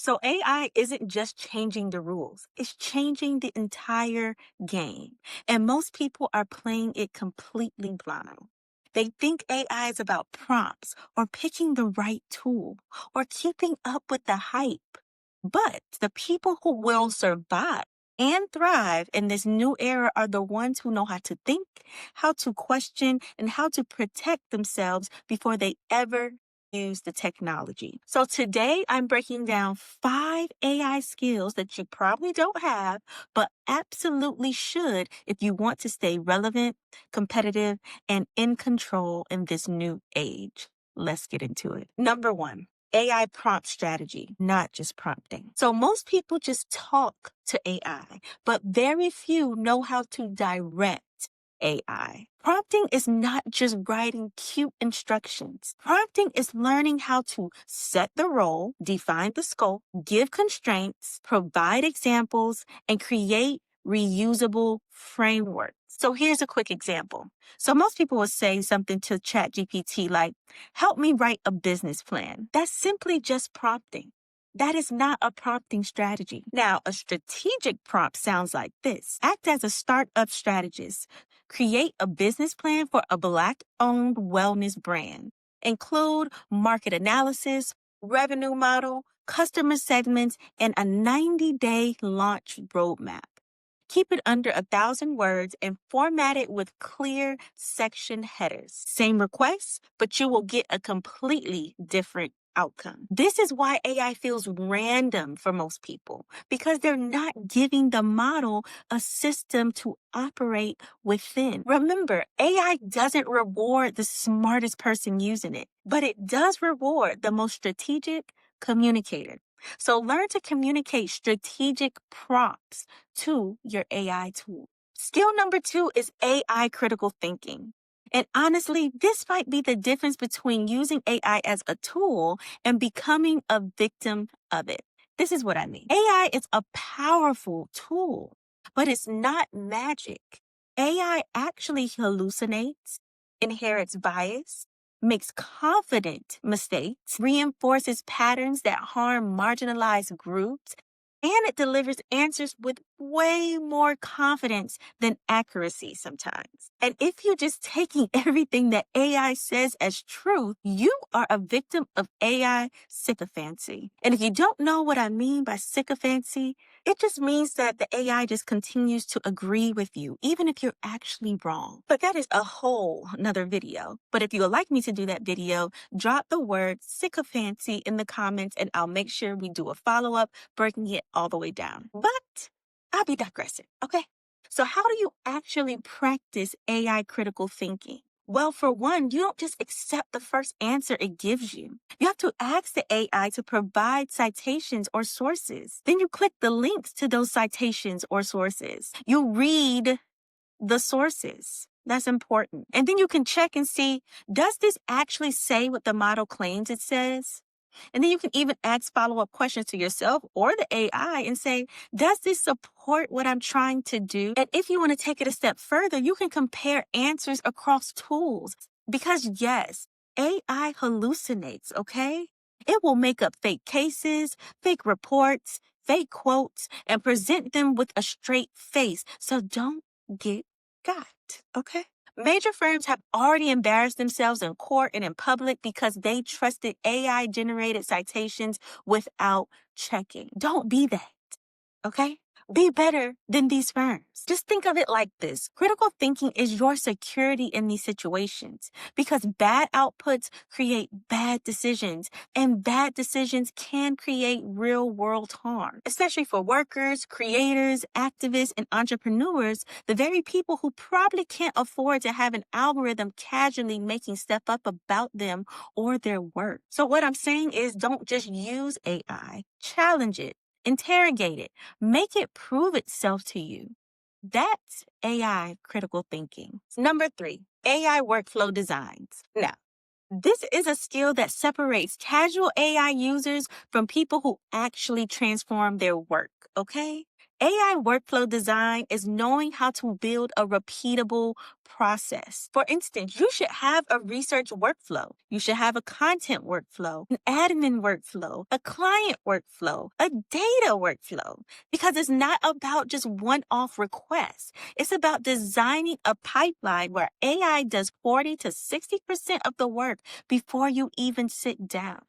So AI isn't just changing the rules, it's changing the entire game. And most people are playing it completely blind. They think AI is about prompts or picking the right tool or keeping up with the hype. But the people who will survive and thrive in this new era are the ones who know how to think, how to question, and how to protect themselves before they ever use the technology. So today I'm breaking down 5 AI skills that you probably don't have, but absolutely should if you want to stay relevant, competitive, and in control in this new age. Let's get into it. Number 1. AI prompt strategy, not just prompting. So most people just talk to AI, but very few know how to direct AI. Prompting is not just writing cute instructions. Prompting is learning how to set the role, define the scope, give constraints, provide examples, and create reusable frameworks. So here's a quick example. So most people will say something to ChatGPT like, help me write a business plan. That's simply just prompting. That is not a prompting strategy. Now, a strategic prompt sounds like this. Act as a startup strategist. Create a business plan for a Black-owned wellness brand. Include market analysis, revenue model, customer segments, and a 90-day launch roadmap. Keep it under 1,000 words and format it with clear section headers. Same request, but you will get a completely different outcome. This is why AI feels random for most people, because they're not giving the model a system to operate within. Remember, AI doesn't reward the smartest person using it, but it does reward the most strategic communicator. So learn to communicate strategic prompts to your AI tool. Skill number 2 is AI critical thinking. And honestly, this might be the difference between using AI as a tool and becoming a victim of it. This is what I mean. AI is a powerful tool, but it's not magic. AI actually hallucinates, inherits bias, makes confident mistakes, reinforces patterns that harm marginalized groups, and it delivers answers with way more confidence than accuracy sometimes. And if you're just taking everything that AI says as truth, you are a victim of AI sycophancy. And if you don't know what I mean by sycophancy, it just means that the AI just continues to agree with you, even if you're actually wrong. But that is a whole nother video. But if you would like me to do that video, drop the word sycophancy in the comments and I'll make sure we do a follow-up breaking it all the way down. But I'll be digressing, okay? So how do you actually practice AI critical thinking? Well, for one, you don't just accept the first answer it gives you. You have to ask the AI to provide citations or sources. Then you click the links to those citations or sources. You read the sources. That's important. And then you can check and see, does this actually say what the model claims it says? And then you can even ask follow-up questions to yourself or the AI and say, does this support what I'm trying to do? And if you want to take it a step further, you can compare answers across tools. Because yes, AI hallucinates, okay? It will make up fake cases, fake reports, fake quotes, and present them with a straight face. So don't get got, okay? Major firms have already embarrassed themselves in court and in public because they trusted AI-generated citations without checking. Don't be that, okay? Be better than these firms. Just think of it like this. Critical thinking is your security in these situations because bad outputs create bad decisions, and bad decisions can create real-world harm, especially for workers, creators, activists, and entrepreneurs, the very people who probably can't afford to have an algorithm casually making stuff up about them or their work. So what I'm saying is don't just use AI, challenge it. Interrogate it. Make it prove itself to you. That's AI critical thinking. Number 3, AI workflow designs. Now, this is a skill that separates casual AI users from people who actually transform their work, okay? AI workflow design is knowing how to build a repeatable process. For instance, you should have a research workflow. You should have a content workflow, an admin workflow, a client workflow, a data workflow, because it's not about just one-off requests. It's about designing a pipeline where AI does 40 to 60% of the work before you even sit down.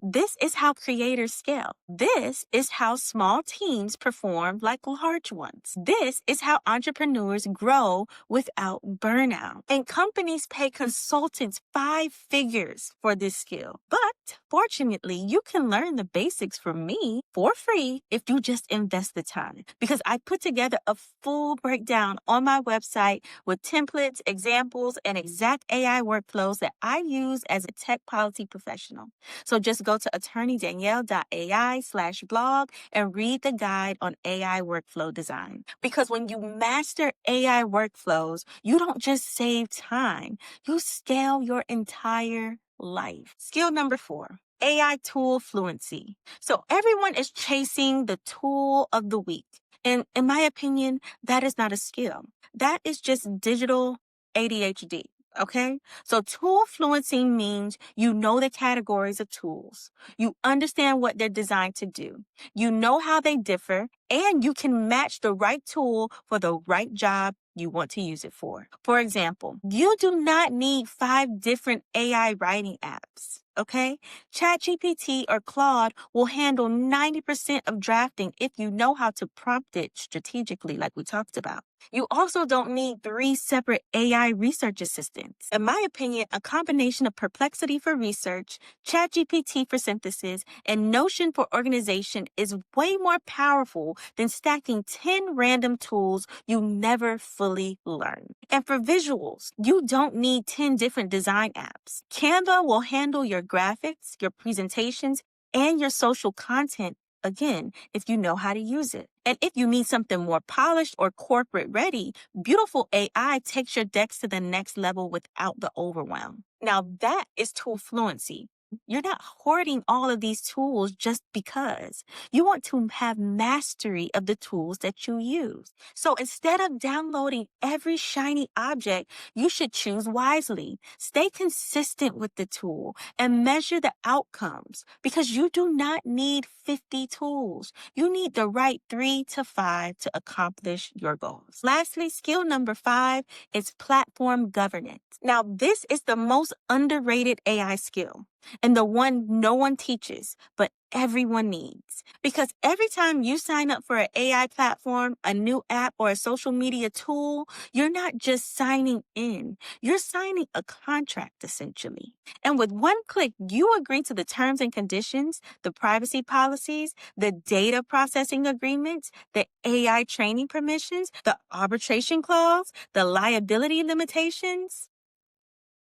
This is how creators scale. This is how small teams perform like large ones. This is how entrepreneurs grow without burnout. And companies pay consultants 5 figures for this skill. But fortunately, you can learn the basics from me for free if you just invest the time. Because I put together a full breakdown on my website with templates, examples, and exact AI workflows that I use as a tech policy professional. So just go to attorneydanielle.ai/blog and read the guide on AI workflow design. Because when you master AI workflows, you don't just save time, you scale your entire life. Skill number 4. AI tool fluency. So everyone is chasing the tool of the week. And in my opinion, that is not a skill. That is just digital ADHD. Okay? So tool fluency means you know the categories of tools. You understand what they're designed to do. You know how they differ, and you can match the right tool for the right job you want to use it for. For example, you do not need 5 different AI writing apps. Okay? ChatGPT or Claude will handle 90% of drafting if you know how to prompt it strategically, like we talked about. You also don't need 3 separate AI research assistants. In my opinion, a combination of Perplexity for research, ChatGPT for synthesis, and Notion for organization is way more powerful than stacking 10 random tools you never fully learn. And for visuals, you don't need 10 different design apps. Canva will handle your graphics, your presentations, and your social content. Again, if you know how to use it. And if you need something more polished or corporate ready, beautiful AI takes your decks to the next level without the overwhelm. Now that is tool fluency. You're not hoarding all of these tools just because. You want to have mastery of the tools that you use. So instead of downloading every shiny object, you should choose wisely. Stay consistent with the tool and measure the outcomes, because you do not need 50 tools. You need the right 3 to 5 to accomplish your goals. Lastly, skill number 5 is platform governance. Now, this is the most underrated AI skill, and the one no one teaches, but everyone needs. Because every time you sign up for an AI platform, a new app, or a social media tool, you're not just signing in, you're signing a contract essentially. And with one click, you agree to the terms and conditions, the privacy policies, the data processing agreements, the AI training permissions, the arbitration clause, the liability limitations,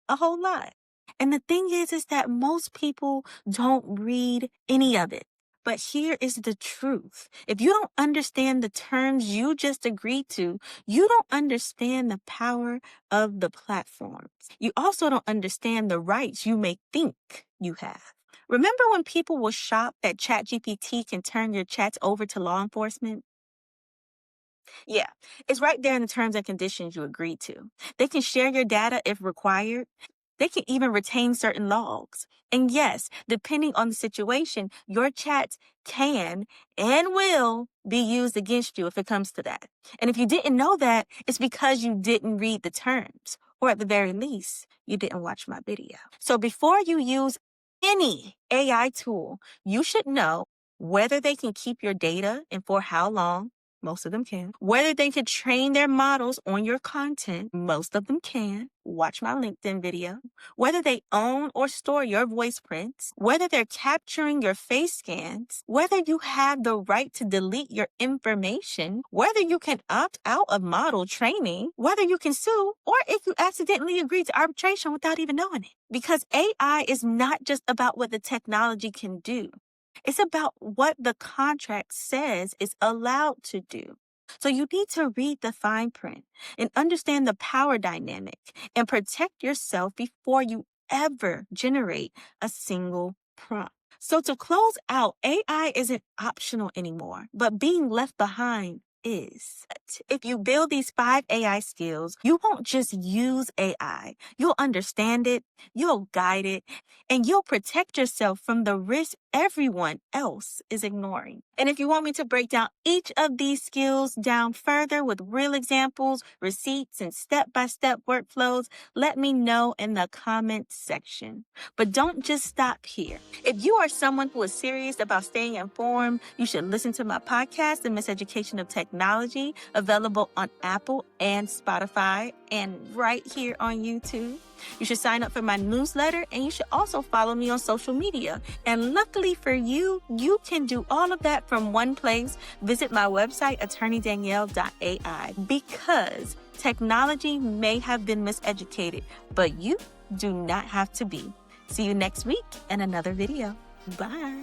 a whole lot. And the thing is that most people don't read any of it. But here is the truth. If you don't understand the terms you just agreed to, you don't understand the power of the platforms. You also don't understand the rights you may think you have. Remember when people were shocked that ChatGPT can turn your chats over to law enforcement? Yeah, it's right there in the terms and conditions you agreed to. They can share your data if required. They can even retain certain logs. And yes, depending on the situation, your chats can and will be used against you if it comes to that. And if you didn't know that, it's because you didn't read the terms, or at the very least, you didn't watch my video. So before you use any AI tool, you should know whether they can keep your data and for how long. Most of them can. Whether they can train their models on your content. Most of them can. Watch my LinkedIn video. Whether they own or store your voice prints. Whether they're capturing your face scans. Whether you have the right to delete your information. Whether you can opt out of model training. Whether you can sue, or if you accidentally agree to arbitration without even knowing it. Because AI is not just about what the technology can do. It's about what the contract says is allowed to do. So you need to read the fine print and understand the power dynamic and protect yourself before you ever generate a single prompt. So to close out, AI isn't optional anymore, but being left behind is. If you build these 5 AI skills, you won't just use AI. You'll understand it, you'll guide it, and you'll protect yourself from the risk everyone else is ignoring. And if you want me to break down each of these skills down further with real examples, receipts, and step-by-step workflows, let me know in the comments section. But don't just stop here. If you are someone who is serious about staying informed, you should listen to my podcast, The Miseducation of Technology, available on Apple and Spotify, and right here on YouTube. You should sign up for my newsletter, and you should also follow me on social media. And luckily for you, you can do all of that from one place. Visit my website, attorneydanielle.ai, because technology may have been miseducated, but you do not have to be. See you next week in another video. Bye.